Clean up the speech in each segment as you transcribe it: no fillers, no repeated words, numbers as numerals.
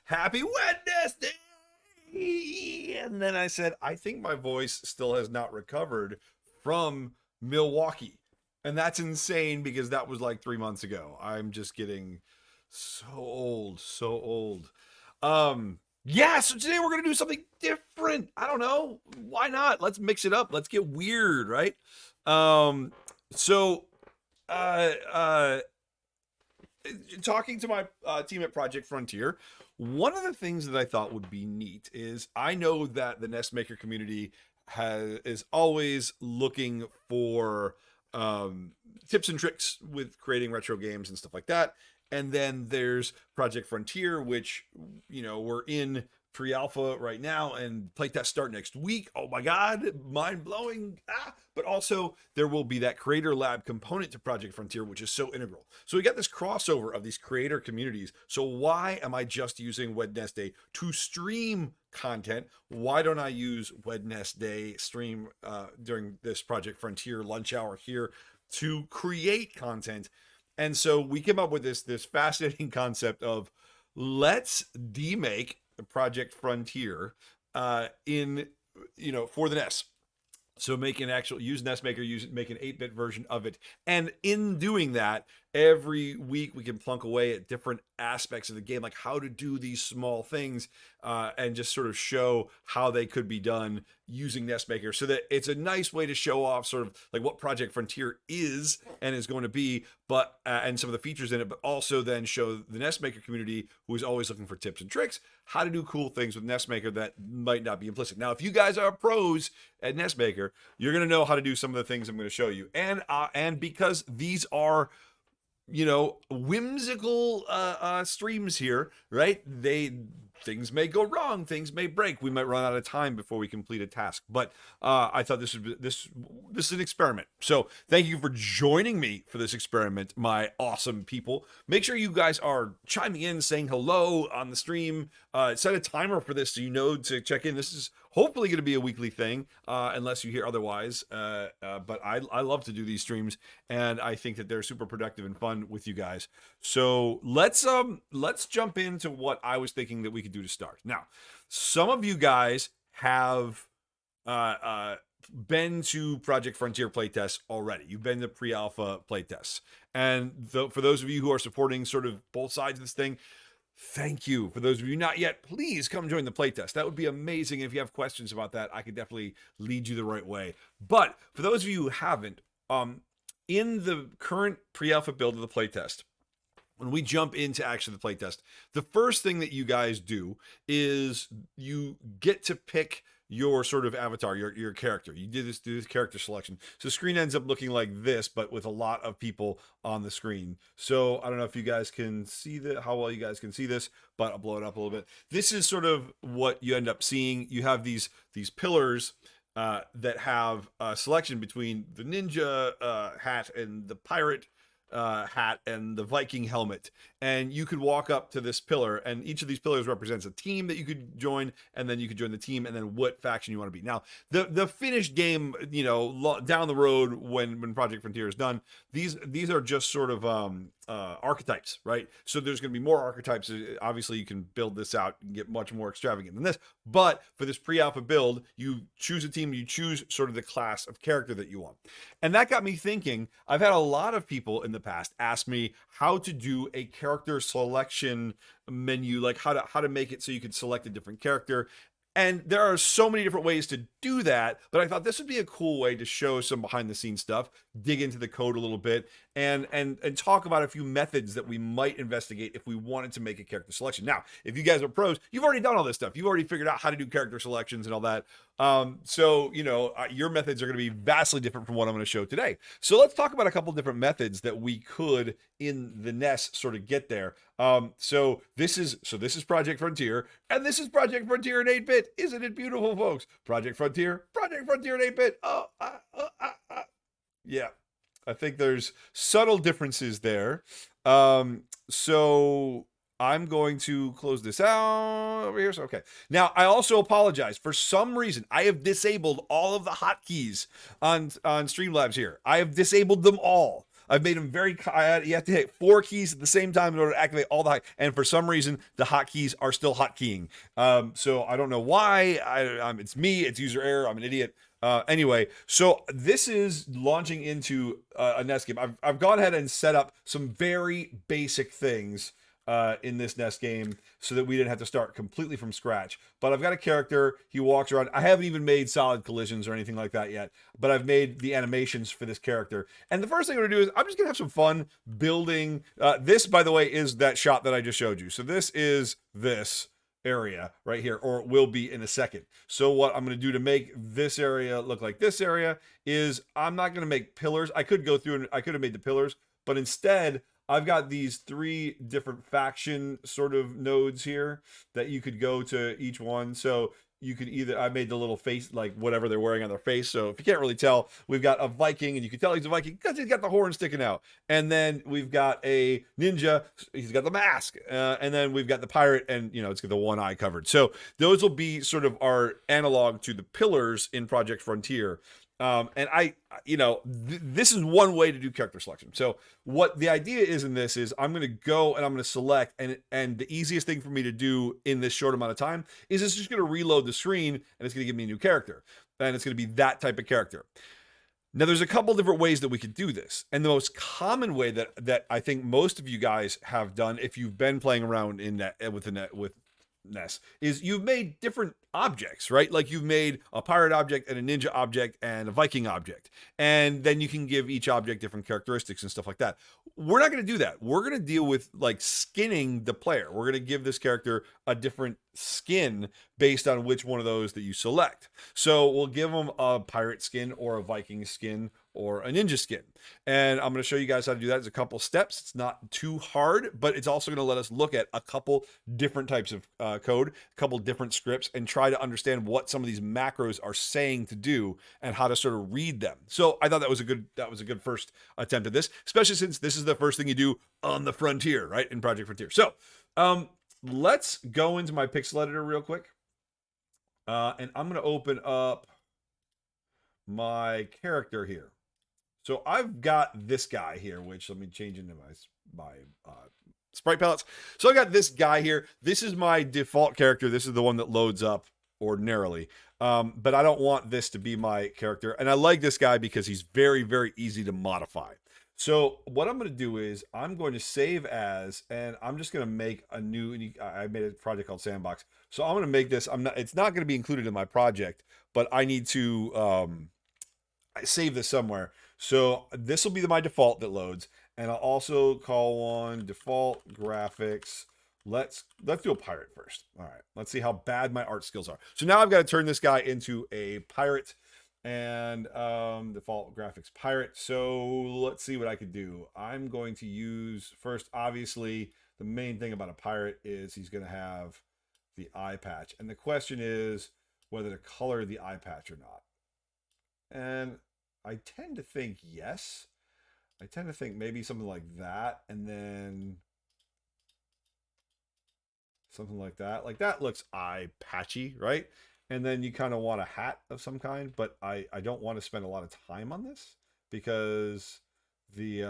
Happy Wednesday! And then I said, I think my voice still has not recovered from Milwaukee. And that's insane because that was like 3 months ago. I'm just getting so old, so old. Yeah, so today we're gonna do something different. I don't know. Why not? Let's mix it up. Let's get weird, right? Um, so uh uh talking to my team at Project Frontier, one of the things that I thought would be neat is I know that the NESmaker community is always looking for tips and tricks with creating retro games and stuff like that. And then there's Project Frontier, which we're in pre-alpha right now, and playtests start next week. Oh my god, mind blowing! But also there will be that creator lab component to Project Frontier, which is so integral. So we got this crossover of these creator communities. So why am I just using wedNESday to stream content? Why don't I use wedNESday stream during this Project Frontier lunch hour here to create content? And so we came up with this fascinating concept of let's demake Project Frontier in for the NES. So make an actual use NESmaker, make an 8-bit version of it. And in doing that, every week we can plunk away at different aspects of the game, like how to do these small things, and just sort of show how they could be done using NESmaker, so that it's a nice way to show off sort of like what Project Frontier is and is going to be, but and some of the features in it, but also then show the NESmaker community, who is always looking for tips and tricks, how to do cool things with NESmaker that might not be implicit. Now, if you guys are pros at NESmaker, you're going to know how to do some of the things I'm going to show you, and because these are whimsical streams here, right? Things may go wrong, things may break, we might run out of time before we complete a task. But I thought this is an experiment. So thank you for joining me for this experiment, my awesome people. Make sure you guys are chiming in, saying hello on the stream. Set a timer for this so you know to check in. This is hopefully going to be a weekly thing, unless you hear otherwise. But I love to do these streams, and I think that they're super productive and fun with you guys. So let's jump into what I was thinking that we could do to start. Now, some of you guys have been to Project Frontier playtests already. You've been to pre-alpha playtests, and for those of you who are supporting sort of both sides of this thing, thank you. For those of you not yet, please come join the playtest. That would be amazing. If you have questions about that, I could definitely lead you the right way. But for those of you who haven't, in the current pre-alpha build of the playtest, when we jump into actually the playtest, the first thing that you guys do is you get to pick your sort of avatar, your character. You do this character selection. So the screen ends up looking like this, but with a lot of people on the screen. So I don't know if you guys can see how well you guys can see this, but I'll blow it up a little bit. This is sort of what you end up seeing. You have these pillars that have a selection between the ninja hat and the pirate hat and the Viking helmet, and you could walk up to this pillar, and each of these pillars represents a team that you could join, and then you could join the team, and then what faction you want to be. Now, the finished game, down the road when Project Frontier is done, these are just sort of archetypes, right? So there's going to be more archetypes. Obviously, you can build this out and get much more extravagant than this, but for this pre-alpha build, you choose a team, you choose sort of the class of character that you want. And that got me thinking. I've had a lot of people in the past ask me how to do a character selection menu, like how to make it so you could select a different character. And there are so many different ways to do that, but I thought this would be a cool way to show some behind the scenes stuff, dig into the code a little bit, and talk about a few methods that we might investigate if we wanted to make a character selection. Now, if you guys are pros, you've already done all this stuff. You've already figured out how to do character selections and all that. So your methods are going to be vastly different from what I'm going to show today. So let's talk about a couple different methods that we could in the NES sort of get there. So this is Project Frontier, and this is Project Frontier in 8-bit. Isn't it beautiful, folks? Project Frontier in 8-bit. Yeah. I think there's subtle differences there. So I'm going to close this out over here. So, okay. Now, I also apologize. For some reason, I have disabled all of the hotkeys on Streamlabs here. I have disabled them all. I've made them very. You have to hit 4 keys at the same time in order to activate all the. And for some reason, the hotkeys are still hotkeying. So I don't know why. It's me. It's user error. I'm an idiot. Anyway, so this is launching into a NES game. I've gone ahead and set up some very basic things in this NES game so that we didn't have to start completely from scratch. But I've got a character. He walks around. I haven't even made solid collisions or anything like that yet, but I've made the animations for this character. And the first thing I'm going to do is I'm just going to have some fun building. This, by the way, is that shot that I just showed you. So this is this area right here, or it will be in a second. So what I'm going to do to make this area look like this area is I'm not going to make pillars. I could go through and I could have made the pillars, but instead I've got these 3 different faction sort of nodes here that you could go to each one. So you could either, I made the little face, like whatever they're wearing on their face. So if you can't really tell, we've got a Viking, and you can tell he's a Viking because he's got the horn sticking out. And then we've got a ninja, he's got the mask. And then we've got the pirate, and it's got the one eye covered. So those will be sort of our analog to the pillars in Project Frontier. And this is one way to do character selection. So what the idea is in this is I'm going to go and I'm going to select, and the easiest thing for me to do in this short amount of time is it's just going to reload the screen, and it's going to give me a new character, and it's going to be that type of character. Now, there's a couple different ways that we could do this, and the most common way that I think most of you guys have done, if you've been playing around with NES, is you've made different objects, right? Like you've made a pirate object and a ninja object and a Viking object. And then you can give each object different characteristics and stuff like that. We're not going to do that. We're going to deal with like skinning the player. We're going to give this character a different skin based on which one of those that you select. So we'll give them a pirate skin or a Viking skin or a ninja skin. And I'm going to show you guys how to do that. It's a couple steps. It's not too hard, but it's also going to let us look at a couple different types of code, a couple different scripts, and try to understand what some of these macros are saying to do and how to sort of read them. So I thought that was a good first attempt at this, especially since this is the first thing you do on the frontier, right? In Project Frontier. So let's go into my pixel editor real quick. And I'm going to open up my character here. So I've got this guy here, which let me change into my sprite palettes. So I got this guy here. This is my default character. This is the one that loads up ordinarily. But I don't want this to be my character. And I like this guy because he's very, very easy to modify. So what I'm going to do is I'm going to save as, and I'm just going to make a new, I made a project called Sandbox. So I'm going to make this, it's not going to be included in my project, but I need to save this somewhere. So this will be my default that loads, and I'll also call one default graphics. Let's do a pirate first. All right, let's see how bad my art skills are. So now I've got to turn this guy into a pirate, and default graphics pirate. So let's see what I could do. I'm going to use first, obviously, the main thing about a pirate is he's going to have the eye patch, and the question is whether to color the eye patch or not. And I tend to think yes. I tend to think maybe something like that, and then something like that. Like that looks eye patchy, right? And then you kind of want a hat of some kind, but I don't want to spend a lot of time on this because the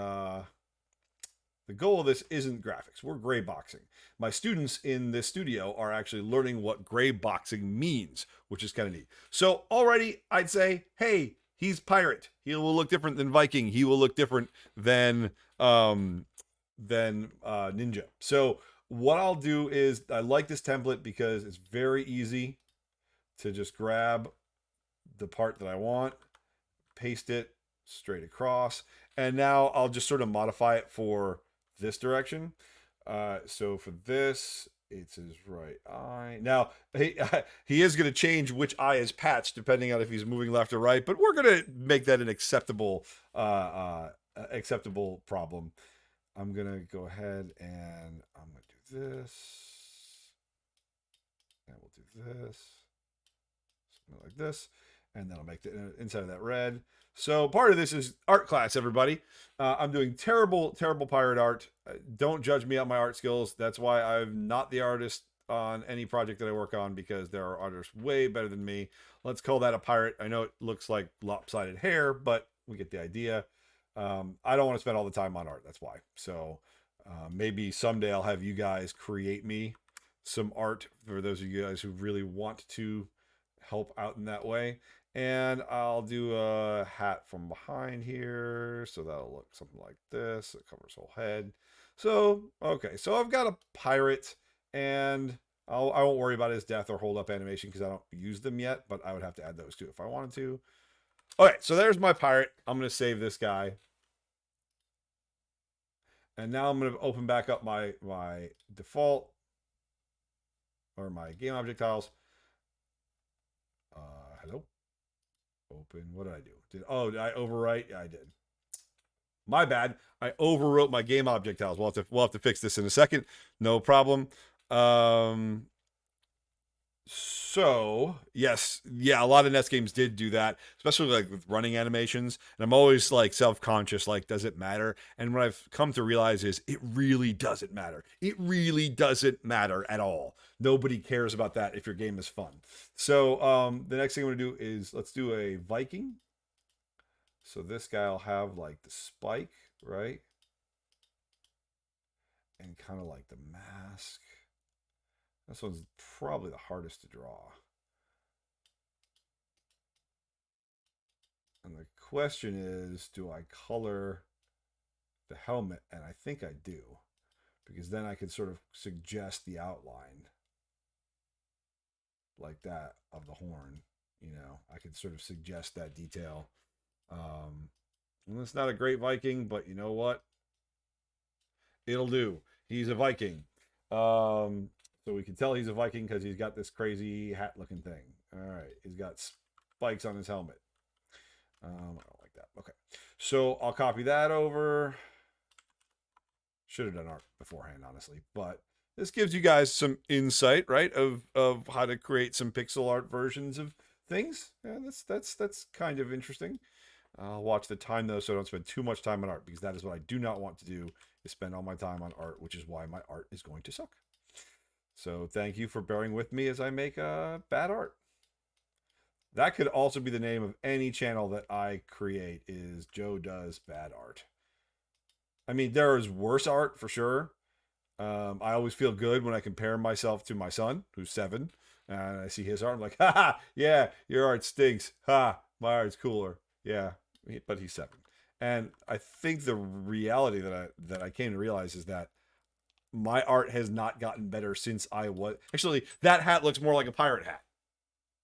goal of this isn't graphics. We're gray boxing. My students in this studio are actually learning what gray boxing means, which is kind of neat. So already I'd say, hey, he's pirate. He will look different than Viking. He will look different than ninja. So what I'll do is I like this template because it's very easy to just grab the part that I want, paste it straight across, and now I'll just sort of modify it for this direction. So for this, it's his right eye. Now, he is going to change which eye is patched depending on if he's moving left or right, but we're going to make that an acceptable problem. I'm going to go ahead and I'm going to do this. And we'll do this. Something like this. And then I'll make the inside of that red. So part of this is art class, everybody. I'm doing terrible pirate art. Don't judge me on my art skills. That's why I'm not the artist on any project that I work on, because there are artists way better than me. Let's call that a pirate. I know it looks like lopsided hair, but we get the idea. I don't want to spend all the time on art. That's why. So maybe someday I'll have you guys create me some art for those of you guys who really want to help out in that way. And I'll do a hat from behind here. So that'll look something like this. It covers whole head. So, okay. So I've got a pirate, and I won't worry about his death or hold up animation because I don't use them yet, but I would have to add those too if I wanted to. Okay, so there's my pirate. I'm going to save this guy. And now I'm going to open back up my default or my game object tiles. Hello. Open. What did I do? Did I overwrite? Yeah, I did. My bad. I overwrote my game object tiles. We'll have to fix this in a second. No problem. So yes, yeah, a lot of NES games did do that, especially like with running animations. And I'm always like self-conscious, like, does it matter? And what I've come to realize is it really doesn't matter. It really doesn't matter at all. Nobody cares about that if your game is fun. So the next thing I'm gonna do is let's do a Viking. So this guy will have like the spike, right? And kind of like the mask. This one's probably the hardest to draw. And the question is, do I color the helmet? And I think I do, because then I can sort of suggest the outline like that of the horn. You know, I can sort of suggest that detail. And it's not a great Viking, but you know what? It'll do. He's a Viking. So we can tell he's a Viking because he's got this crazy hat looking thing. All right. He's got spikes on his helmet. I don't like that. Okay. So I'll copy that over. Should have done art beforehand, honestly. But this gives you guys some insight, right, of how to create some pixel art versions of things. Yeah, that's kind of interesting. I'll watch the time though, so I don't spend too much time on art, because that is what I do not want to do, is spend all my time on art, which is why my art is going to suck. So thank you for bearing with me as I make bad art. That could also be the name of any channel that I create, is Joe Does Bad Art. I mean, there is worse art for sure. I always feel good when I compare myself to my son, who's 7, and I see his art. I'm like, ha, yeah, your art stinks. Ha, my art's cooler. Yeah, but he's 7. And I think the reality that I came to realize is that my art has not gotten better since I was. Actually, that hat looks more like a pirate hat.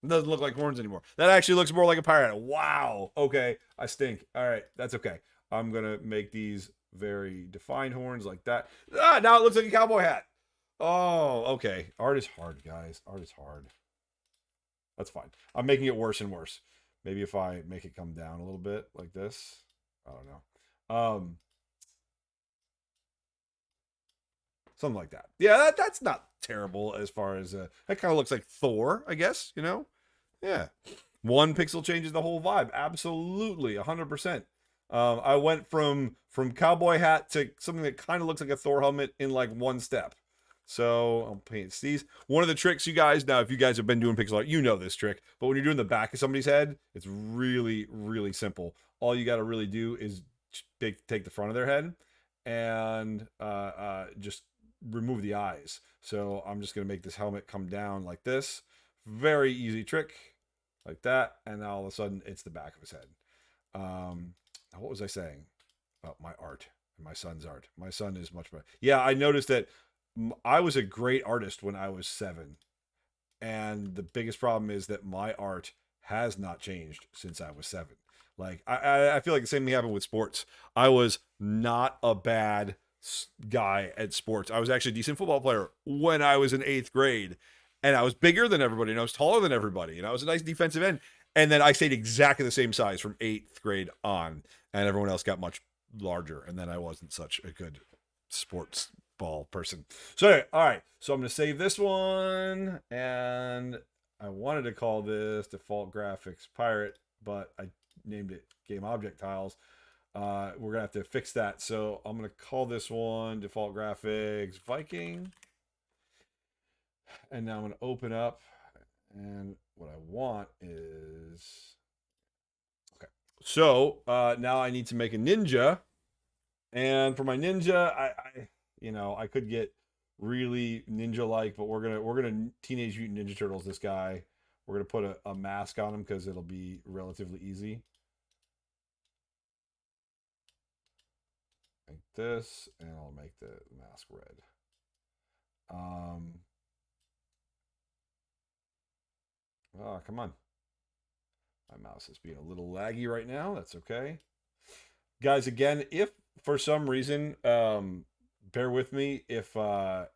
It doesn't look like horns anymore. That actually looks more like a pirate hat. Wow. Okay, I stink. All right, that's okay. I'm gonna make these very defined horns like that. Ah, now it looks like a cowboy hat. Oh, okay. Art is hard, guys. Art is hard. That's fine. I'm making it worse and worse. Maybe if I make it come down a little bit like this. I don't know. Something like that. Yeah, that's not terrible as far as that kind of looks like Thor, I guess, you know? Yeah. One pixel changes the whole vibe. Absolutely, 100%. I went from cowboy hat to something that kind of looks like a Thor helmet in like one step. So I'll paint these. One of the tricks, you guys, now if you guys have been doing pixel art, you know this trick. But when you're doing the back of somebody's head, it's really, really simple. All you got to really do is take the front of their head and just remove the eyes. So I'm just going to make this helmet come down like this. Very easy trick, like that. And now all of a sudden it's the back of his head. What was I saying about my art and my son's art? My son is much better. Yeah, I noticed that I was a great artist when I was 7. And the biggest problem is that my art has not changed since I was 7. Like, I feel like the same thing happened with sports. I was not a bad guy at sports. I was actually a decent football player when I was in 8th grade. And I was bigger than everybody, and I was taller than everybody, and I was a nice defensive end. And then I stayed exactly the same size from 8th grade on, and everyone else got much larger. And then I wasn't such a good sports ball person. So anyway, all right, so I'm going to save this one, and I wanted to call this default graphics pirate, but I named it game object tiles. We're going to have to fix that. So I'm going to call this one default graphics Viking. And now I'm going to open up, and what I want is, okay. So now I need to make a ninja, and for my ninja, I could get really ninja like, but we're gonna Teenage Mutant Ninja Turtles this guy. We're gonna put a mask on him because it'll be relatively easy. Like this, and I'll make the mask red. Oh, come on. My mouse is being a little laggy right now. That's okay. Guys, again, if for some reason, bear with me if my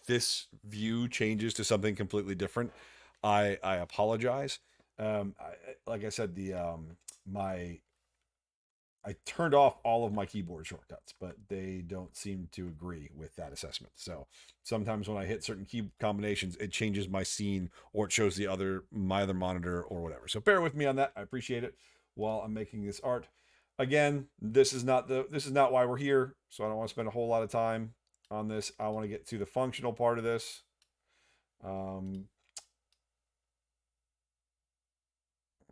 this view changes to something completely different. I apologize. Like I said, the my I turned off all of my keyboard shortcuts, but they don't seem to agree with that assessment. So sometimes when I hit certain key combinations, it changes my scene or it shows my other monitor or whatever. So bear with me on that. I appreciate it while I'm making this art. Again, this is not why we're here. So I don't want to spend a whole lot of time on this. I want to get to the functional part of this. Let's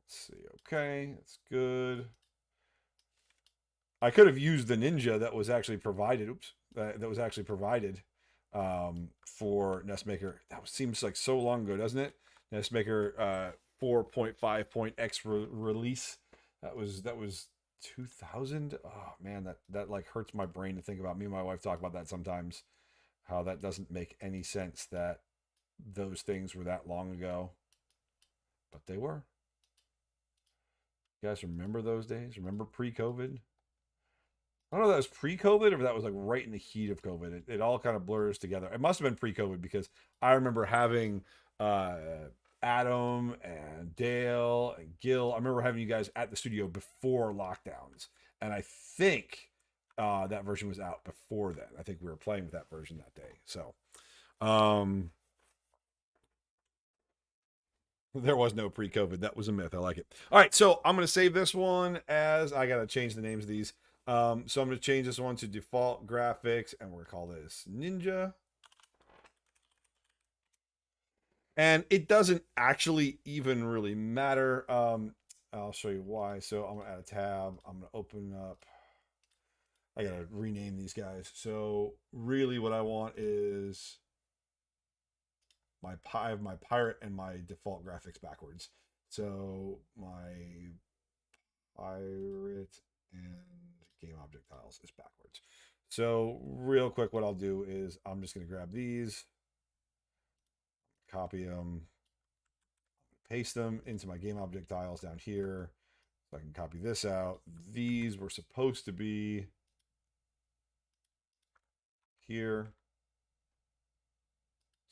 see. Okay, that's good. I could have used the ninja that was actually provided. Oops, that was actually provided for NESmaker. That seems like so long ago, doesn't it? NESmaker 4.5.x release. That was 2000. Oh man, that like hurts my brain to think about. Me and my wife talk about that sometimes. How that doesn't make any sense that those things were that long ago, but they were. You guys remember those days? Remember pre-COVID? I don't know if that was pre-COVID or if that was like right in the heat of COVID. It all kind of blurs together. It must have been pre-COVID because I remember having uh, Adam and Dale and Gil. I remember having you guys at the studio before lockdowns, and I think that version was out before then. I think we were playing with that version that day. So um, there was no pre-COVID. That was a myth. I like it. All right, so I'm going to save this one as I got to change the names of these. So I'm going to change this one to default graphics, and we're going to call this Ninja. And it doesn't actually even really matter. I'll show you why. So I'm going to add a tab. I'm going to open up. I got to rename these guys. So really what I want is I have my pirate and my default graphics backwards. So my pirate and game object tiles is backwards. So real quick, what I'll do is I'm just going to grab these, copy them, paste them into my game object tiles down here. So I can copy this out. These were supposed to be here.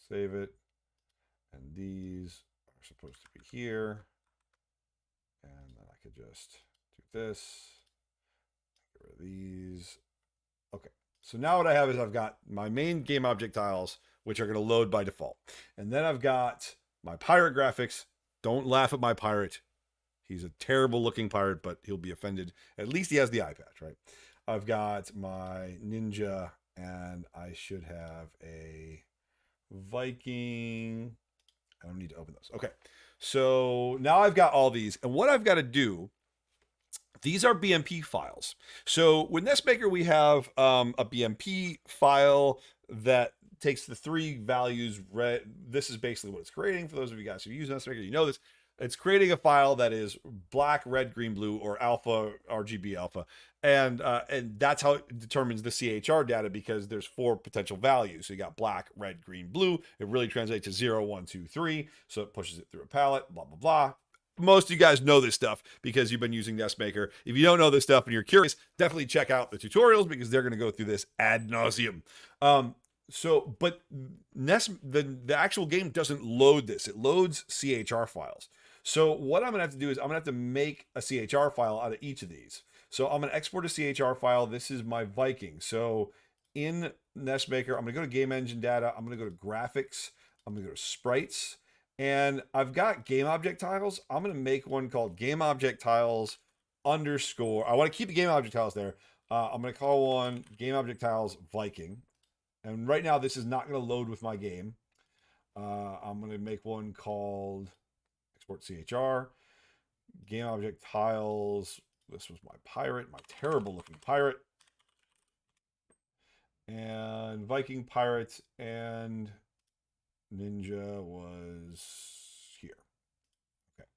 Save it. And these are supposed to be here. And then I could just do this. Get rid of these. Okay. So now what I have is I've got my main game object tiles, which are going to load by default. And then I've got my pirate graphics. Don't laugh at my pirate. He's a terrible looking pirate, but he'll be offended. At least he has the eye patch, right? I've got my ninja, and I should have a Viking. I don't need to open those. Okay. So now I've got all these. And what I've got to do, these are BMP files. So with NESmaker, we have a BMP file that takes the three values. This is basically what it's creating. For those of you guys who use NESmaker, you know this. It's creating a file that is black, red, green, blue, or alpha, RGB alpha, and that's how it determines the CHR data because there's four potential values. So you got black, red, green, blue. It really translates to 0, 1, 2, 3. So it pushes it through a palette. Blah blah blah. Most of you guys know this stuff because you've been using NESmaker. If you don't know this stuff and you're curious, definitely check out the tutorials because they're going to go through this ad nauseum. But the actual game doesn't load this. It loads CHR files. So what I'm going to have to do is I'm going to have to make a CHR file out of each of these. So I'm going to export a CHR file. This is my Viking. So in NESmaker, I'm going to go to Game Engine Data. I'm going to go to Graphics. I'm going to go to Sprites. And I've got game object tiles. I'm going to make one called game object tiles underscore. I want to keep the game object tiles there. I'm going to call one game object tiles Viking. And right now, this is not going to load with my game. I'm going to make one called export CHR. game object tiles. This was my pirate, my terrible looking pirate. And Viking pirate and ninja was here. Okay.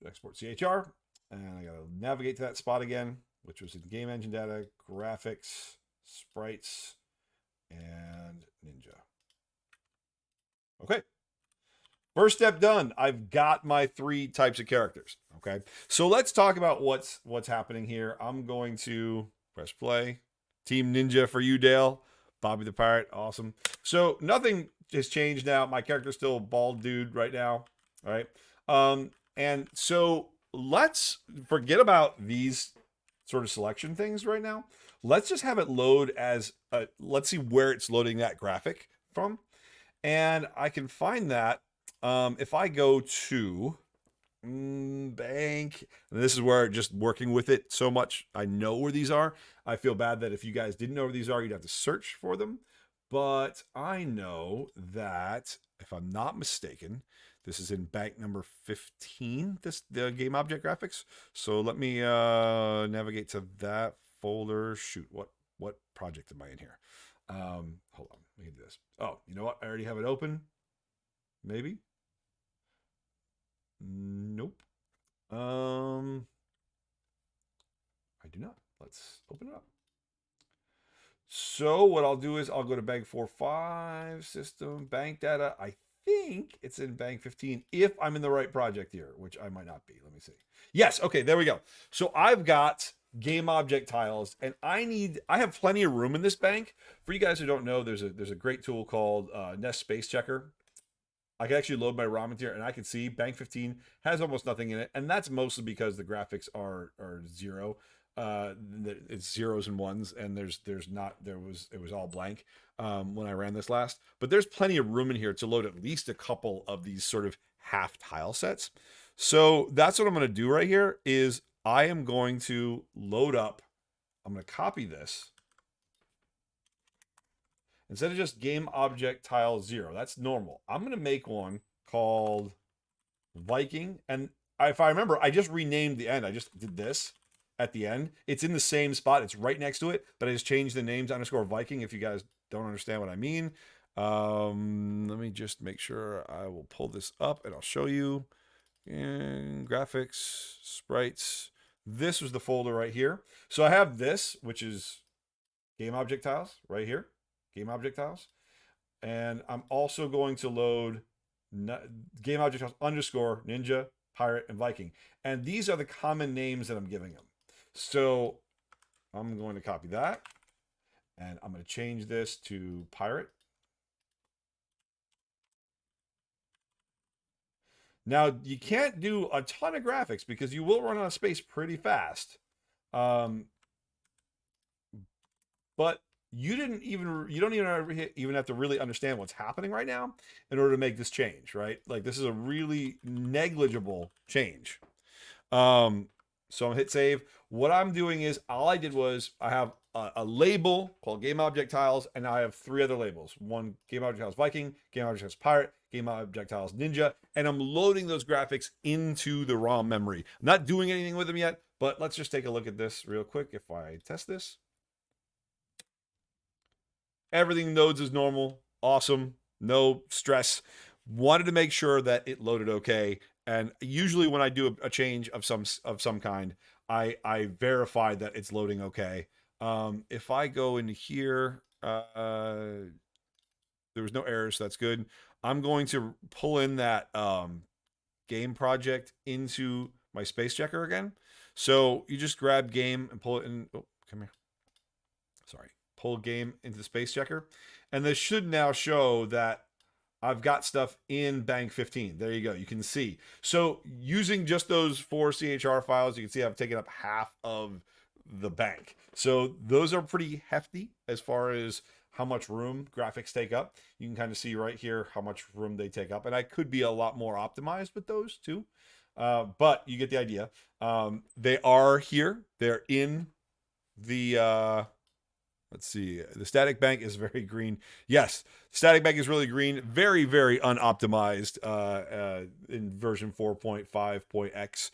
Export CHR. And I got to navigate to that spot again, which was in game engine data, graphics, sprites, and ninja. Okay. First step done. I've got my 3 types of characters. Okay. So let's talk about what's happening here. I'm going to press play. Team Ninja for you, Dale. Bobby the Pirate. Awesome. So nothing has changed now. My character's still a bald dude right now. All right. And so let's forget about these sort of selection things right now. Let's just have it load as let's see where it's loading that graphic from. And I can find that if I go to bank, and this is where just working with it so much, I know where these are. I feel bad that if you guys didn't know where these are, you'd have to search for them. But I know that, if I'm not mistaken, this is in bank number 15, the game object graphics. So let me navigate to that folder. Shoot, what project am I in here? Hold on, let me do this. Oh, you know what? I already have it open. Maybe. Nope. I do not. Let's open it up. So what I'll do is I'll go to bank 45 system, bank data. I think it's in bank 15 if I'm in the right project here, which I might not be. Let me see. Yes. Okay. There we go. So I've got game object tiles, and I have plenty of room in this bank. For you guys who don't know, there's a great tool called NES Space Checker. I can actually load my raw material, and I can see bank 15 has almost nothing in it, and that's mostly because the graphics are 0. It's zeros and ones, and it was all blank when I ran this last. But there's plenty of room in here to load at least a couple of these sort of half tile sets. So that's what I'm going to do right here. Is I am going to load up. I'm going to copy this. Instead of just game object tile 0, that's normal. I'm going to make one called Viking. And if I remember, I just renamed the end. I just did this at the end. It's in the same spot. It's right next to it, but I just changed the name to _Viking if you guys don't understand what I mean. Let me just make sure I will pull this up and I'll show you. And graphics, sprites. This was the folder right here. So I have this, which is game object tiles right here. Game object tiles. And I'm also going to load game object tiles _ninja, pirate, and Viking. And these are the common names that I'm giving them. So I'm going to copy that. And I'm going to change this to pirate. Now, you can't do a ton of graphics because you will run out of space pretty fast. But you don't even have to really understand what's happening right now in order to make this change, right? Like, this is a really negligible change. So I'm gonna hit save. What I'm doing is, all I did was I have a label called game object tiles, and I have 3 other labels. One, game object tiles Viking, game object tiles pirate, game object tiles ninja, and I'm loading those graphics into the ROM memory. I'm not doing anything with them yet, but let's just take a look at this real quick. If I test this, everything loads as normal. Awesome. No stress. Wanted to make sure that it loaded okay. And usually when I do a change of some kind, I verify that it's loading okay. If I go in here, there was no errors, so that's good. I'm going to pull in that game project into my space checker again. So you just grab game and pull it in. Oh, come here. Sorry. Pull game into the space checker. And this should now show that I've got stuff in bank 15. There you go. You can see. So using just those 4 CHR files, you can see I've taken up half of the bank. So those are pretty hefty as far as how much room graphics take up. You can kind of see right here how much room they take up. And I could be a lot more optimized with those too. But you get the idea. They are here. They're in the... Let's see. The static bank is very green. Yes, static bank is really green. Very, very unoptimized in version 4.5.x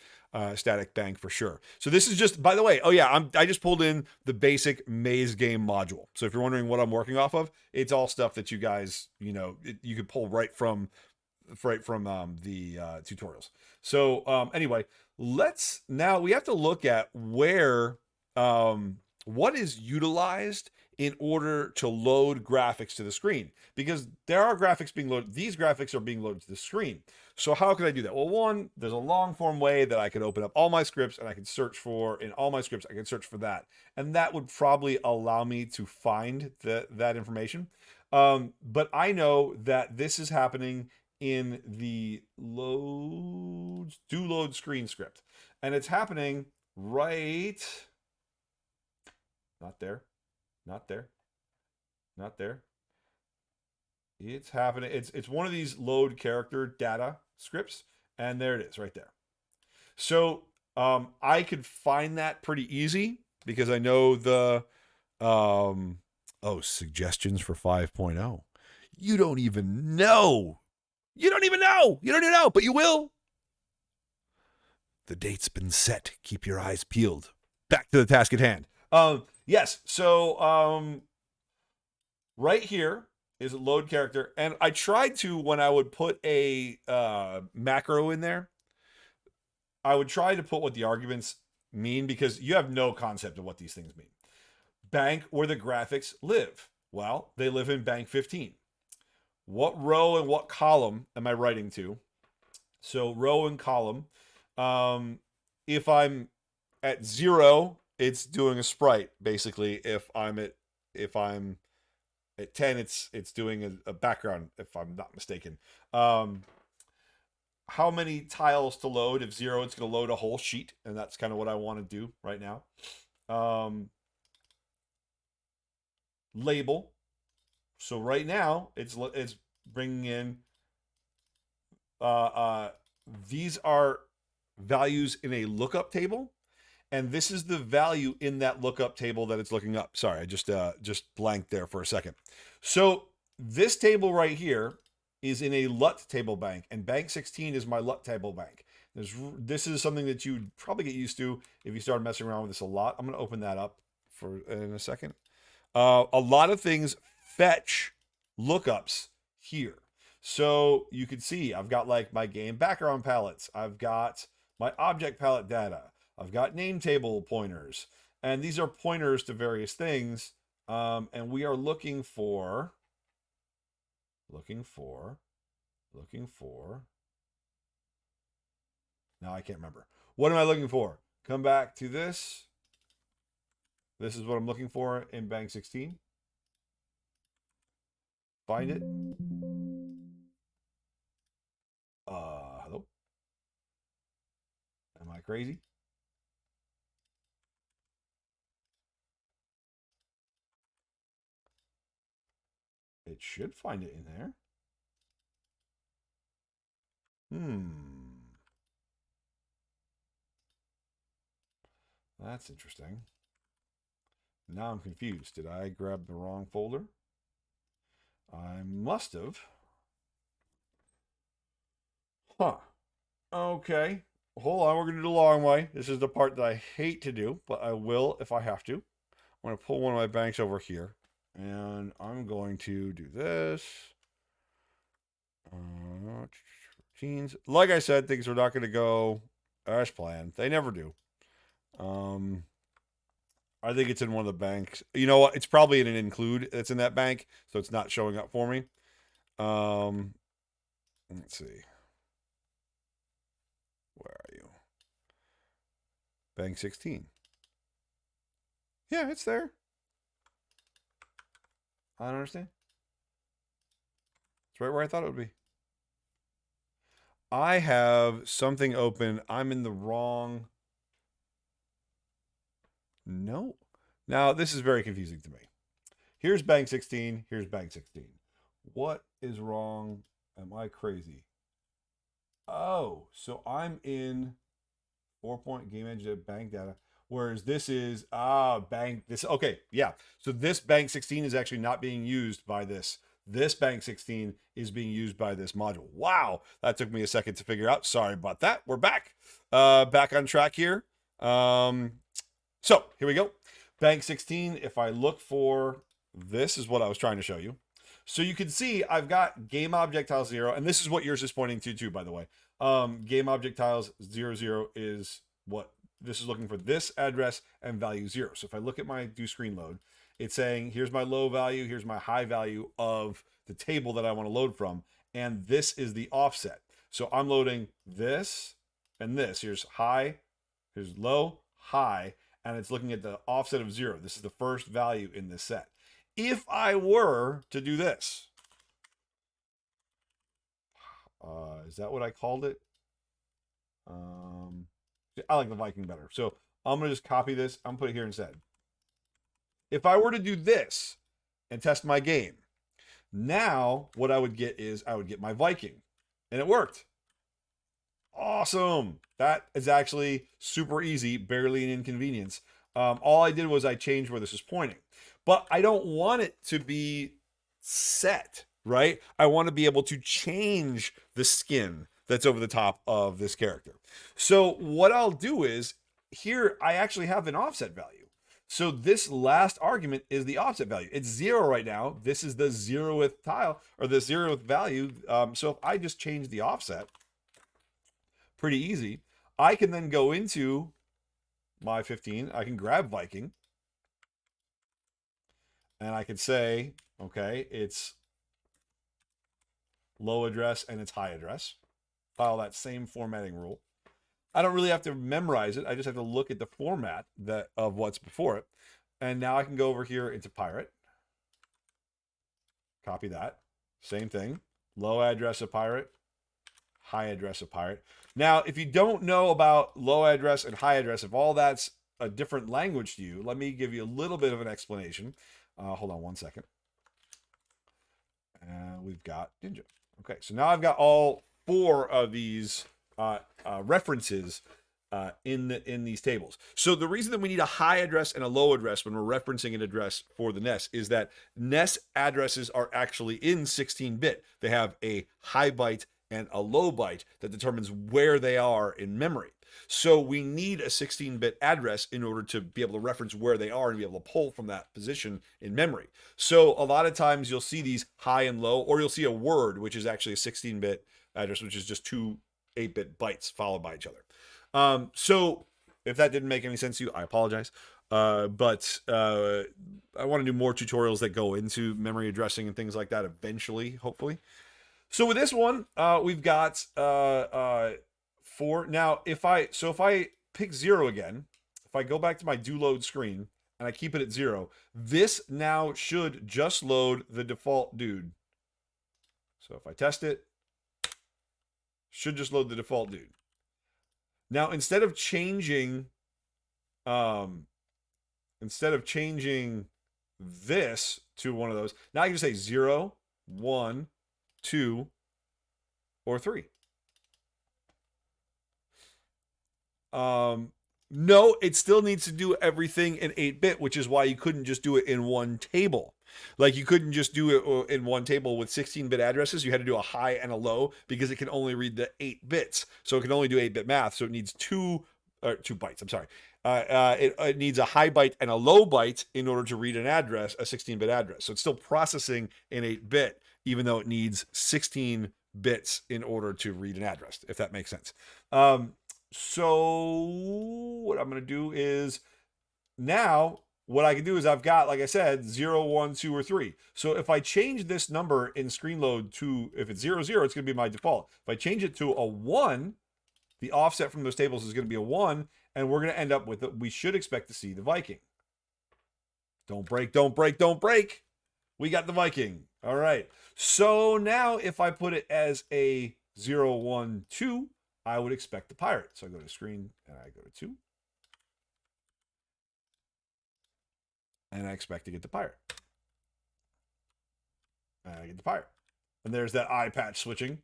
static bank for sure. So this is just, by the way, oh yeah, I just pulled in the basic maze game module. So if you're wondering what I'm working off of, it's all stuff that you guys, you could pull right from the tutorials. So anyway, we have to look at where what is utilized in order to load graphics to the screen, because there are graphics being loaded. These graphics are being loaded to the screen. So how can I do that? Well, one, there's a long form way that I could open up all my scripts and I can search for, in all my scripts, I can search for that. And that would probably allow me to find that information. But I know that this is happening in the do load screen script. And it's happening right, not there, not there, not there. It's happening. It's one of these load character data scripts, and there it is right there. So I could find that pretty easy because I know the suggestions for 5.0. You don't even know. You don't even know. You don't even know, but you will. The date's been set. Keep your eyes peeled. Back to the task at hand. Yes. So right here is a load character, and I tried to, when I would put a macro in there, I would try to put what the arguments mean, because you have no concept of what these things mean. Bank where the graphics live. Well, they live in bank 15. What row and what column am I writing to? So row and column. If I'm at 0, it's doing a sprite. Basically, if I'm at 10, it's doing a background, if I'm not mistaken. How many tiles to load? If 0, it's going to load a whole sheet, and that's kind of what I want to do right now. Label. So right now it's bringing in these are values in a lookup table, and this is the value in that lookup table that it's looking up. Sorry, I just blanked there for a second. So this table right here is in a LUT table bank, and bank 16 is my LUT table bank. This is something that you'd probably get used to if you started messing around with this a lot. I'm going to open that up in a second. A lot of things fetch lookups here. So you can see I've got like my game background palettes. I've got my object palette data. I've got name table pointers. And these are pointers to various things. And we are looking for. Now I can't remember. What am I looking for? Come back to this. This is what I'm looking for in bank 16. Find it. Hello? Am I crazy? It should find it in there. That's interesting. Now I'm confused. Did I grab the wrong folder? I must have. Huh. Okay. Hold on. We're going to do the long way. This is the part that I hate to do, but I will if I have to. I'm going to pull one of my banks over here, and I'm going to do this. Routines. Like I said, things are not going to go as planned. They never do. I think it's in one of the banks. You know what? It's probably in an include that's in that bank, so it's not showing up for me. Let's see. Where are you? Bank 16. Yeah, it's there. I don't understand. It's right where I thought it would be. I have something open. I'm in the wrong. No. Now, this is very confusing to me. Here's bank 16. Here's bank 16. What is wrong? Am I crazy? Oh, so I'm in 4-point game edge bank data. Whereas this is bank this. Okay, yeah. So this bank 16 is actually not being used by this. This bank 16 is being used by this module. Wow, that took me a second to figure out. Sorry about that. We're back. Back on track here. So here we go. Bank 16. If I look for this, is what I was trying to show you. So you can see I've got game object tiles 0, and this is what yours is pointing to too, by the way. Game object tiles 0, 0 is what this is looking for, this address and value 0. So if I look at my do screen load, it's saying here's my low value, here's my high value of the table that I want to load from, and this is the offset. So I'm loading this and this. Here's high, here's low, high, and it's looking at the offset of 0. This is the first value in this set. If I were to do this, is that what I called it? I like the Viking better. So I'm going to just copy this. I'm going to put it here instead. If I were to do this and test my game, now what I would get is I would get my Viking. And it worked. Awesome. That is actually super easy, barely an inconvenience. All I did was I changed where this is pointing. But I don't want it to be set, right? I want to be able to change the skin that's over the top of this character. So what I'll do is, here I actually have an offset value. So this last argument is the offset value. It's 0 right now. This is the 0th tile, or the 0th value. So if I just change the offset, pretty easy, I can then go into my 15. I can grab Viking. And I could say, okay, it's low address and it's high address. Follow that same formatting rule. I don't really have to memorize it. I just have to look at the format of what's before it. And now I can go over here into pirate. Copy that. Same thing. Low address of pirate, high address of pirate. Now, if you don't know about low address and high address, if all that's a different language to you, let me give you a little bit of an explanation. Hold on one second. We've got Ninja. Okay, so now I've got all 4 of these references in these tables. So the reason that we need a high address and a low address when we're referencing an address for the NES is that NES addresses are actually in 16-bit. They have a high byte and a low byte that determines where they are in memory. So we need a 16-bit address in order to be able to reference where they are and be able to pull from that position in memory. So a lot of times you'll see these high and low, or you'll see a word, which is actually a 16-bit address, which is just 2 8-bit bytes followed by each other. So if that didn't make any sense to you, I apologize. But I want to do more tutorials that go into memory addressing and things like that eventually, hopefully. So with this one, we've got 4. Now, if I pick 0 again, if I go back to my do load screen and I keep it at 0, this now should just load the default dude. So if I test it, should just load the default dude. Now, instead of changing this to one of those, now I can just say 0, 1, 2, or 3. No, it still needs to do everything in 8-bit, which is why you couldn't just do it in one table. Like you couldn't just do it in one table with 16-bit addresses. You had to do a high and a low because it can only read the 8 bits. So it can only do 8-bit math. So it needs 2 bytes. I'm sorry. It needs a high byte and a low byte in order to read an address, a 16-bit address. So it's still processing in 8-bit, even though it needs 16 bits in order to read an address, if that makes sense. So what I'm going to do is now what I can do is I've got, like I said, 0, 1, 2, or 3. So if I change this number in screen load to, if it's 0, 0, it's going to be my default. If I change it to a 1, the offset from those tables is going to be a 1, and we're going to end up with it. We should expect to see the Viking. Don't break, don't break, don't break. We got the Viking. All right. So now if I put it as a 0, 1, 2, I would expect the pirate. So I go to screen and I go to 2. And I expect to get the pirate. And I get the pirate. And there's that eye patch switching.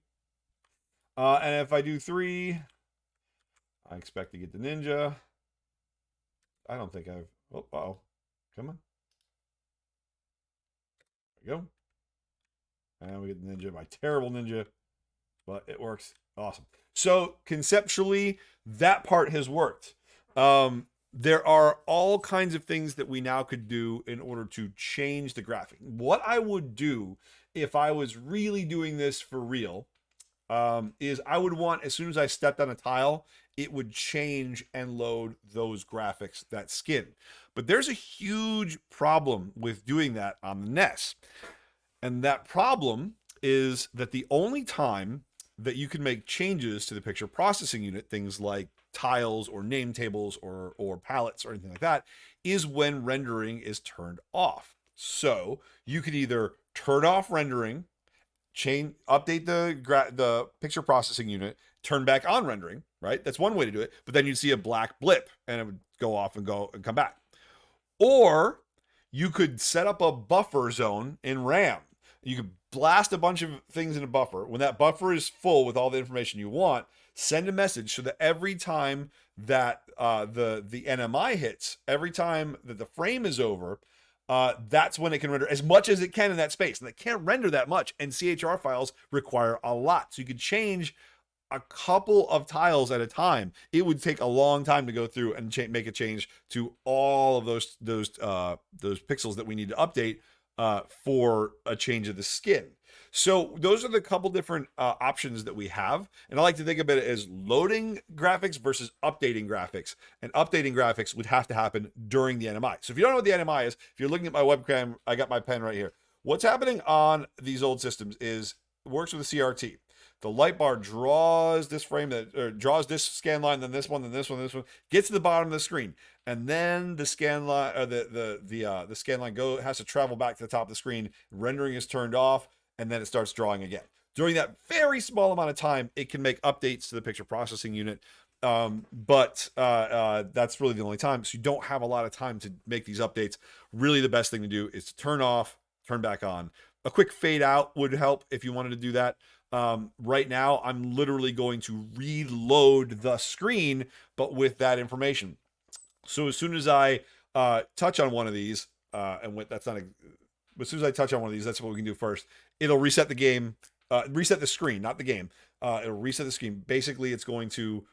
And if I do 3, I expect to get the ninja. I don't think I've. Oh, uh-oh. Come on. There we go. And we get the ninja, my terrible ninja, but it works. Awesome. So conceptually, that part has worked. There are all kinds of things that we now could do in order to change the graphic. What I would do if I was really doing this for real is I would want, as soon as I stepped on a tile, it would change and load those graphics, that skin. But there's a huge problem with doing that on the NES. And that problem is that the only time that you can make changes to the picture processing unit, things like tiles or name tables or palettes or anything like that, is when rendering is turned off. So you could either turn off rendering, update the picture processing unit, turn back on rendering, right? That's one way to do it. But then you'd see a black blip and it would go off and come back. Or you could set up a buffer zone in RAM. You could blast a bunch of things in a buffer. When that buffer is full with all the information you want, send a message so that every time that the NMI hits, every time that the frame is over, that's when it can render as much as it can in that space. And it can't render that much, and CHR files require a lot. So you could change a couple of tiles at a time. It would take a long time to go through and make a change to all of those pixels that we need to update for a change of the skin. So those are the couple different options that we have. And I like to think of it as loading graphics versus updating graphics. And updating graphics would have to happen during the NMI. So if you don't know what the NMI is, if you're looking at my webcam, I got my pen right here. What's happening on these old systems is it works with a CRT. The light bar draws this frame draws this scan line, then this one, then this one, this one, gets to the bottom of the screen, and then the scan line, the scan line has to travel back to the top of the screen. Rendering is turned off, and then it starts drawing again. During that very small amount of time, it can make updates to the picture processing unit, but that's really the only time. So you don't have a lot of time to make these updates. Really, the best thing to do is to turn off, turn back on. A quick fade out would help if you wanted to do that. Right now, I'm literally going to reload the screen, but with that information. So as soon as I touch on one of these, that's not as soon as I touch on one of these, that's what we can do first. It'll reset the game, reset the screen, not the game. It'll reset the screen. Basically, it's going to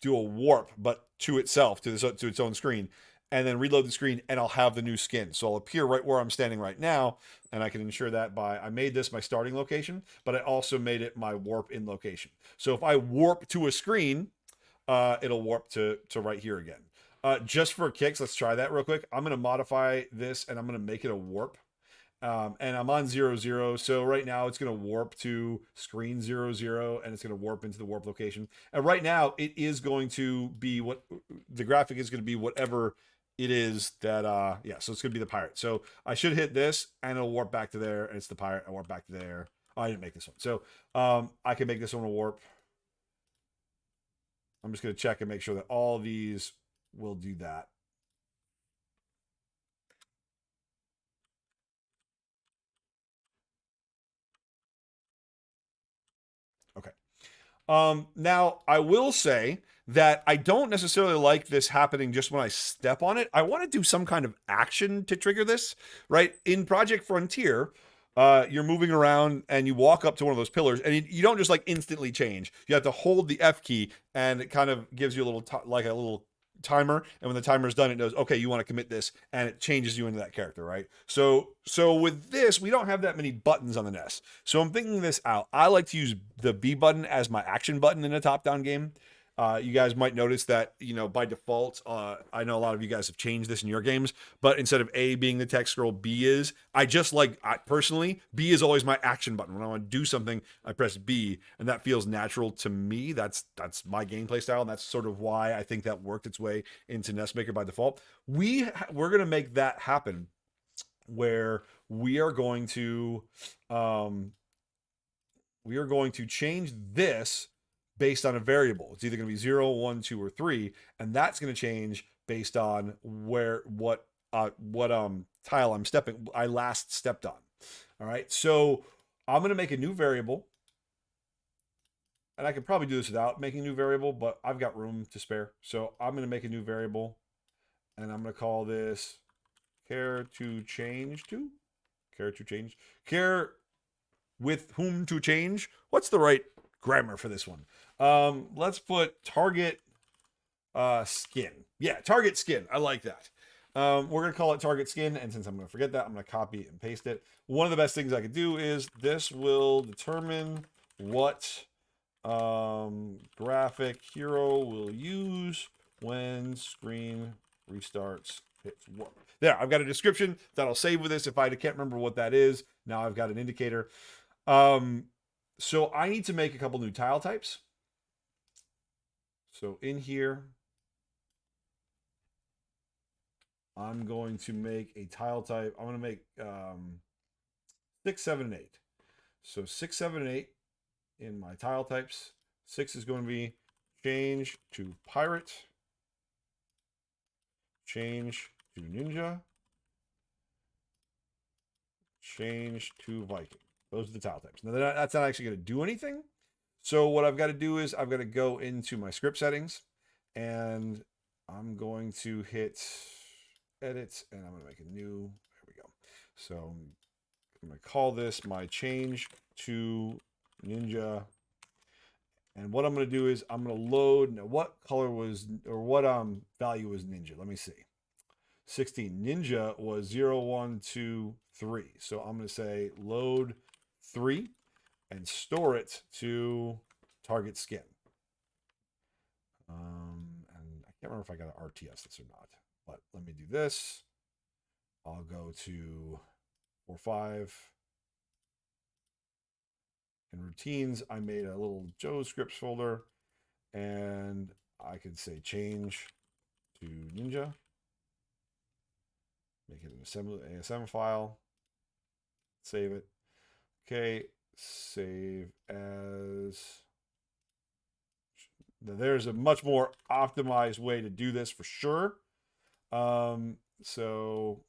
do a warp, but to itself, to its own screen, and then reload the screen, and I'll have the new skin. So I'll appear right where I'm standing right now, and I can ensure that I made this my starting location, but I also made it my warp in location. So if I warp to a screen, it'll warp to right here again. Just for kicks, let's try that real quick. I'm going to modify this, and I'm going to make it a warp. And I'm on 0, 0. So right now it's going to warp to screen 0, 0, and it's going to warp into the warp location. And right now it is going to be what the graphic is going to be, whatever it is that, so it's going to be the pirate. So I should hit this and it'll warp back to there, and it's the pirate. I warp back to there. Oh, I didn't make this one. So I can make this one a warp. I'm just going to check and make sure that all these will do that. Okay. Now, I will say that I don't necessarily like this happening just when I step on it. I want to do some kind of action to trigger this, right? In Project Frontier, you're moving around and you walk up to one of those pillars, and you don't just like instantly change. You have to hold the F key, and it kind of gives you a little like a little timer, and when the timer's done, it knows, okay, you want to commit this, and it changes you into that character, right? So with this, we don't have that many buttons on the NES. So I'm thinking this out. I like to use the B button as my action button in a top-down game. You guys might notice that, by default, I know a lot of you guys have changed this in your games, but instead of A being the text scroll, B is. Personally, B is always my action button. When I want to do something, I press B, and that feels natural to me. That's my gameplay style, and that's sort of why I think that worked its way into NESmaker by default. We're going to make that happen, where we are going to change this based on a variable. It's either going to be 0, 1, 2, or 3, and that's going to change based on what tile I last stepped on. All right, so I'm going to make a new variable, and I could probably do this without making a new variable, but I've got room to spare, so I'm going to make a new variable. And I'm going to call this care to change to. Care to change. Care with whom to change. What's the right grammar for this one? Let's put target skin. Yeah, target skin. I like that. We're going to call it target skin. And since I'm going to forget that, I'm going to copy and paste it. One of the best things I could do is this will determine what graphic hero will use when screen restarts. There, I've got a description that I'll save with this. If I can't remember what that is, now I've got an indicator. So I need to make a couple new tile types. So in here, I'm going to make a tile type. I'm going to make 6, 7, and 8. So 6, 7, and 8 in my tile types. 6 is going to be change to pirate, change to ninja, change to Viking. Those are the tile types. Now that's not actually going to do anything. So what I've got to do is I've got to go into my script settings and I'm going to hit edit and I'm going to make a new, there we go. So I'm going to call this my change to ninja. And what I'm going to do is I'm going to load, now what color was, or what value was ninja? Let me see. 16. Ninja was 0, 1, 2, 3. So I'm going to say load 3 and store it to target skin. And I can't remember if I got an RTS this or not, but let me do this. I'll go to 4, 5. In routines, I made a little Joe scripts folder and I could say change to ninja. Make it an assembly ASM file. Save it. Okay, save as. Now there's a much more optimized way to do this for sure. So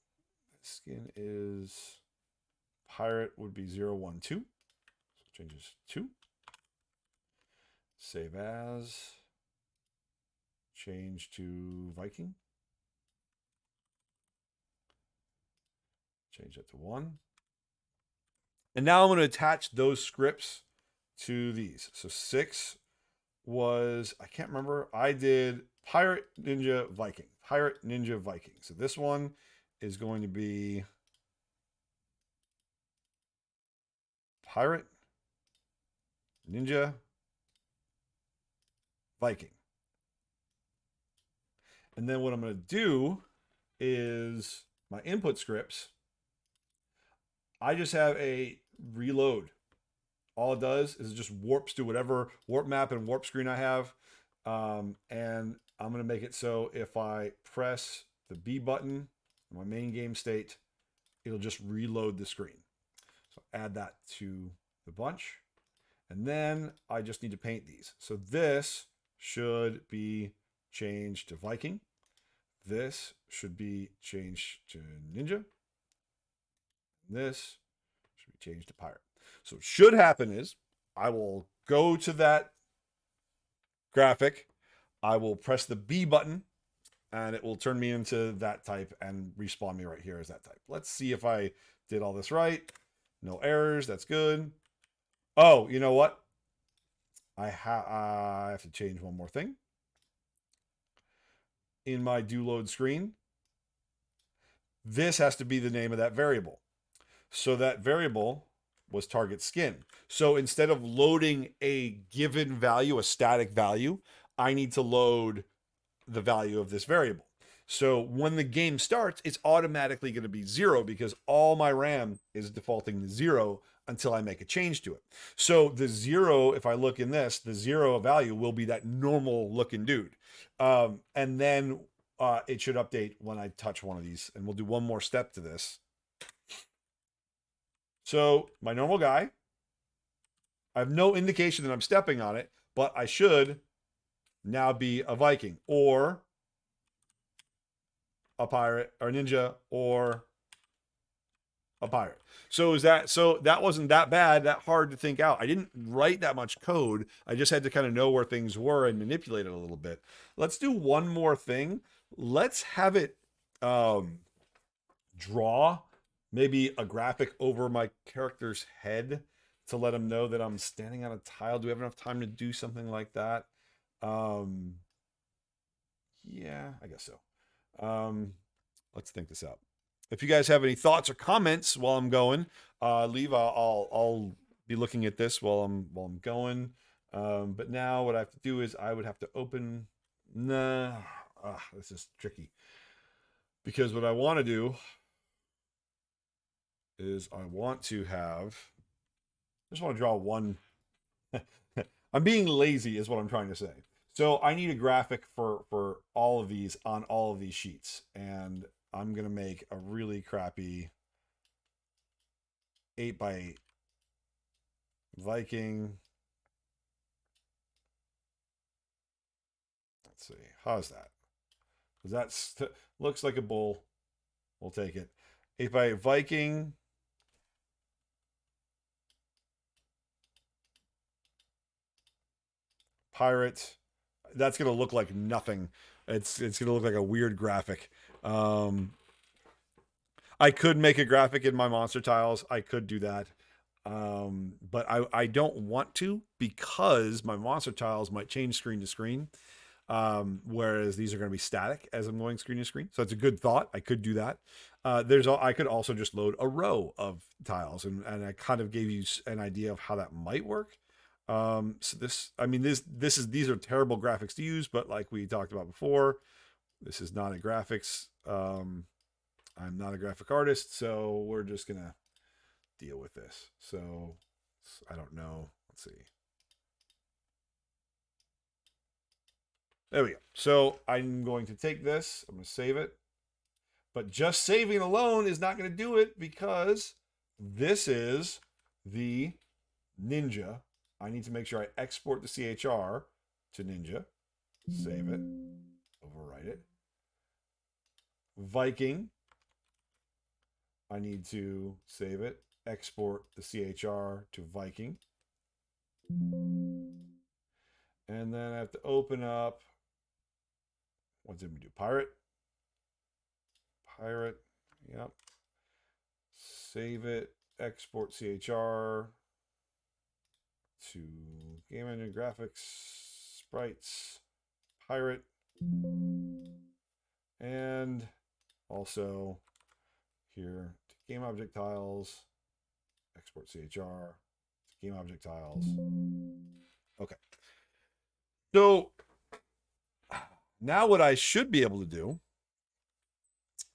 skin is pirate would be 0, 1, 2. So changes 2. Save as. Change to Viking. Change that to 1. And now I'm going to attach those scripts to these. So 6 was, I can't remember. I did pirate, ninja, Viking. Pirate, ninja, Viking. So this one is going to be pirate, ninja, Viking. And then what I'm going to do is my input scripts. I just have a reload. All it does is it just warps to whatever warp map and warp screen I have. And I'm going to make it so if I press the B button, my main game state, it'll just reload the screen. So add that to the bunch. And then I just need to paint these. So this should be changed to Viking. This should be changed to ninja. This should be changed to pirate. So what should happen is I will go to that graphic. I will press the B button and it will turn me into that type and respawn me right here as that type. Let's see if I did all this right. No errors. That's good. Oh, you know what? I have to change one more thing. In my do load screen, this has to be the name of that variable. So that variable was target skin. So instead of loading a given value, a static value, I need to load the value of this variable. So when the game starts, it's automatically going to be 0 because all my RAM is defaulting to 0 until I make a change to it. So the 0, if I look in this, the 0 value will be that normal looking dude. And then it should update when I touch one of these. And we'll do one more step to this. So my normal guy, I have no indication that I'm stepping on it, but I should now be a Viking or a pirate or a ninja or a pirate. So that wasn't that bad, that hard to think out. I didn't write that much code. I just had to kind of know where things were and manipulate it a little bit. Let's do one more thing. let's have it draw maybe a graphic over my character's head to let them know that I'm standing on a tile. Do we have enough time to do something like that? Um, yeah, I guess so. Let's think this out. If you guys have any thoughts or comments while I'm going, leave. I'll be looking at this while I'm going. But now what I have to do is I would have to open. Nah, this is tricky because what I want to do is I want to have. I just want to draw one. I'm being lazy, is what I'm trying to say. So I need a graphic for all of these on all of these sheets, and I'm gonna make a really crappy 8x8 Viking. Let's see, how's that? Because that looks like a bull. We'll take it. 8x8 Viking. Pirate. That's gonna look like nothing. It's gonna look like a weird graphic. Um, I could make a graphic in my monster tiles. I could do that. But I don't want to because my monster tiles might change screen to screen. Whereas these are going to be static as I'm going screen to screen. So it's a good thought. I could do that. I could also just load a row of tiles, and I kind of gave you an idea of how that might work. So these are terrible graphics to use, but like we talked about before, this is not a graphics. I'm not a graphic artist, so we're just gonna deal with this. So I don't know. Let's see. There we go. So I'm going to take this. I'm going to save it. But just saving it alone is not going to do it because this is the Ninja. I need to make sure I export the CHR to Ninja. Save it. Overwrite it. Viking. I need to save it. Export the CHR to Viking. And then I have to open up. What did we do? Pirate. Pirate. Yep. Save it. Export CHR to game engine graphics, sprites, pirate, and also here to game object tiles, export CHR to game object tiles. Okay. So now what I should be able to do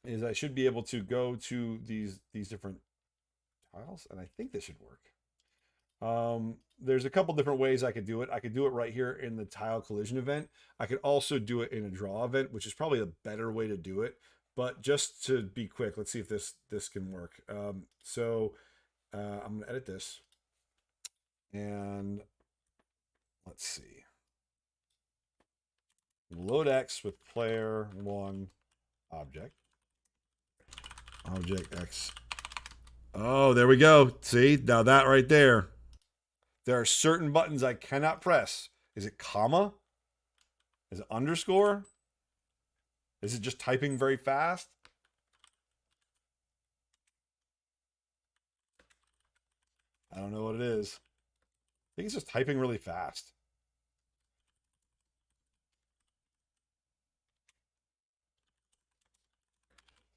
is I should be able to go to these different tiles, and I think this should work. There's a couple different ways I could do it. I could do it right here in the tile collision event. I could also do it in a draw event, which is probably the better way to do it. But just to be quick, let's see if this can work. I'm gonna edit this, and let's see. Load X with player one object. Object X. Oh, there we go. See, now that right there. There are certain buttons I cannot press. Is it comma? Is it underscore? Is it just typing very fast? I don't know what it is. I think it's just typing really fast.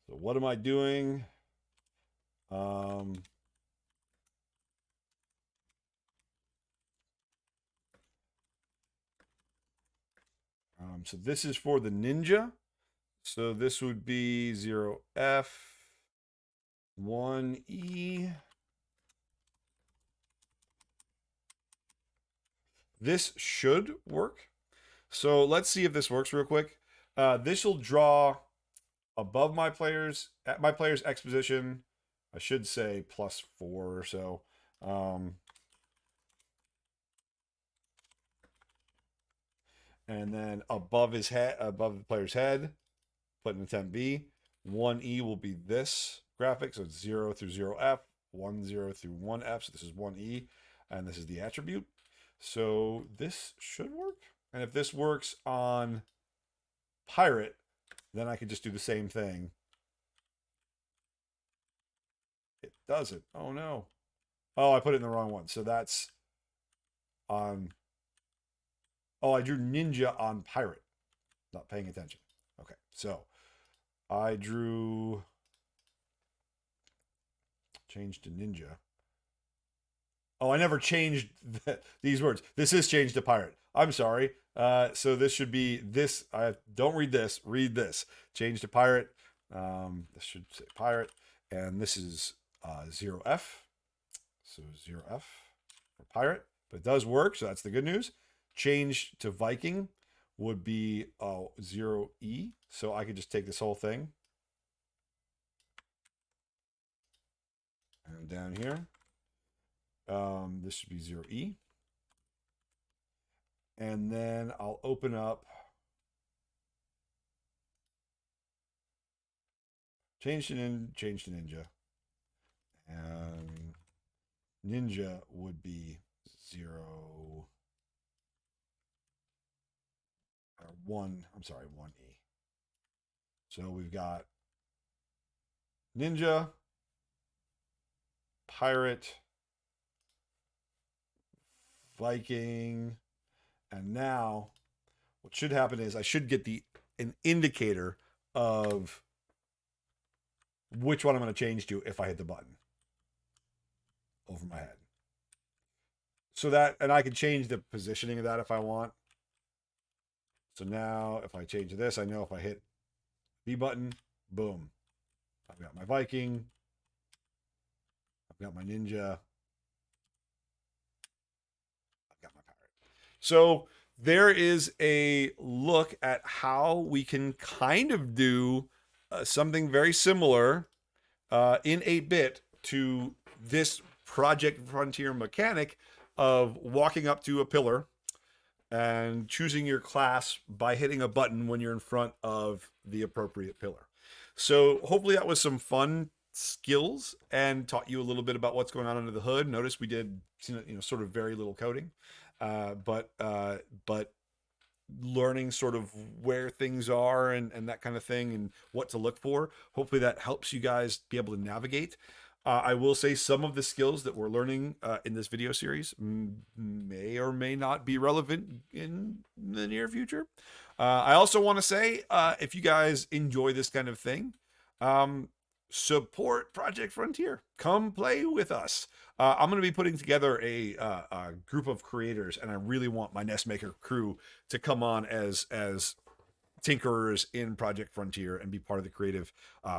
So what am I doing? So this is for the Ninja. So this would be 0F, 1E. This should work. So let's see if this works real quick. This will draw above my players at my player's X position. I should say +4 or so. And then above his head, above the player's head, put in the temp B. 1E will be this graphic, so it's 0 through 0F, 1, 0 through 1F. So this is 1E, and this is the attribute. So this should work. And if this works on Pirate, Then I could just do the same thing. It does it. Oh no. Oh, I put it in the wrong one. So that's on. Oh, I drew ninja on pirate. Not paying attention. Okay, so I drew. Change to ninja. Oh, I never changed these words. This is changed to pirate. I'm sorry. So this should be this. I don't read this. Read this. Change to pirate. This should say pirate, and this is 0F. So 0F for pirate, but it does work. So that's the good news. Change to Viking would be 0E. So I could just take this whole thing and down here. This should be 0E. And then I'll open up change to ninja. And ninja would be 0 or 1. I'm sorry, 1E. So we've got ninja, pirate, Viking, and now what should happen is I should get an indicator of which one I'm going to change to if I hit the button over my head. So that, and I can change the positioning of that if I want. So now if I change this, I know if I hit B button, boom, I've got my Viking, I've got my ninja, I've got my pirate. So there is a look at how we can kind of do something very similar in 8-bit to this Project Frontier mechanic of walking up to a pillar and choosing your class by hitting a button when you're in front of the appropriate pillar. So hopefully that was some fun skills and taught you a little bit about what's going on under the hood. Notice we did, sort of very little coding, but learning sort of where things are and that kind of thing and what to look for. Hopefully that helps you guys be able to navigate. I will say some of the skills that we're learning in this video series may or may not be relevant in the near future. I also want to say, if you guys enjoy this kind of thing, support Project Frontier. Come play with us. I'm going to be putting together a group of creators, and I really want my NESmaker crew to come on as tinkerers in Project Frontier and be part of the creative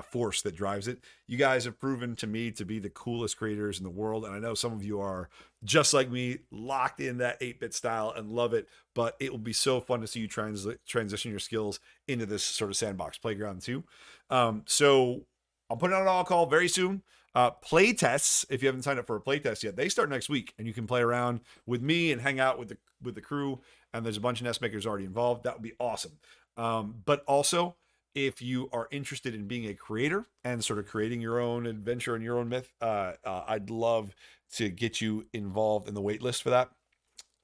force that drives it. You guys have proven to me to be the coolest creators in the world, and I know some of you are just like me, locked in that 8-bit style and love it, but it will be so fun to see you transition your skills into this sort of sandbox playground too. So I'll put out an all call very soon. Play tests, if you haven't signed up for a play test yet, they start next week, and you can play around with me and hang out with the crew, and there's a bunch of NESmakers already involved. That would be awesome. But also, if you are interested in being a creator and sort of creating your own adventure and your own myth, I'd love to get you involved in the wait list for that.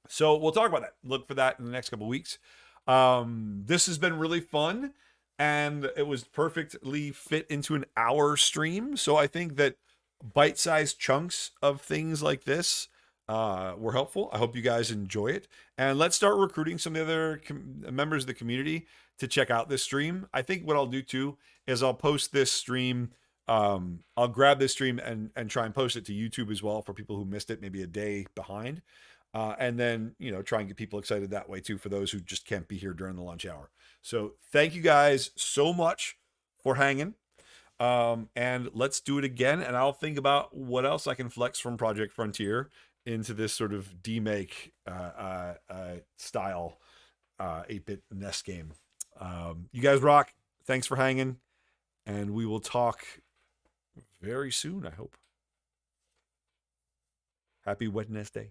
So we'll talk about that. Look for that in the next couple of weeks. This has been really fun, and it was perfectly fit into an hour stream. So I think that bite-sized chunks of things like this were helpful. I hope you guys enjoy it. And let's start recruiting some of the other members of the community to check out this stream. I think what I'll do too is I'll post this stream. I'll grab this stream and try and post it to YouTube as well for people who missed it, maybe a day behind. And then, try and get people excited that way too for those who just can't be here during the lunch hour. So thank you guys so much for hanging. And let's do it again. And I'll think about what else I can flex from Project Frontier into this sort of demake style 8-bit NES game. You guys rock. Thanks for hanging. And we will talk very soon, I hope. Happy wedNESday.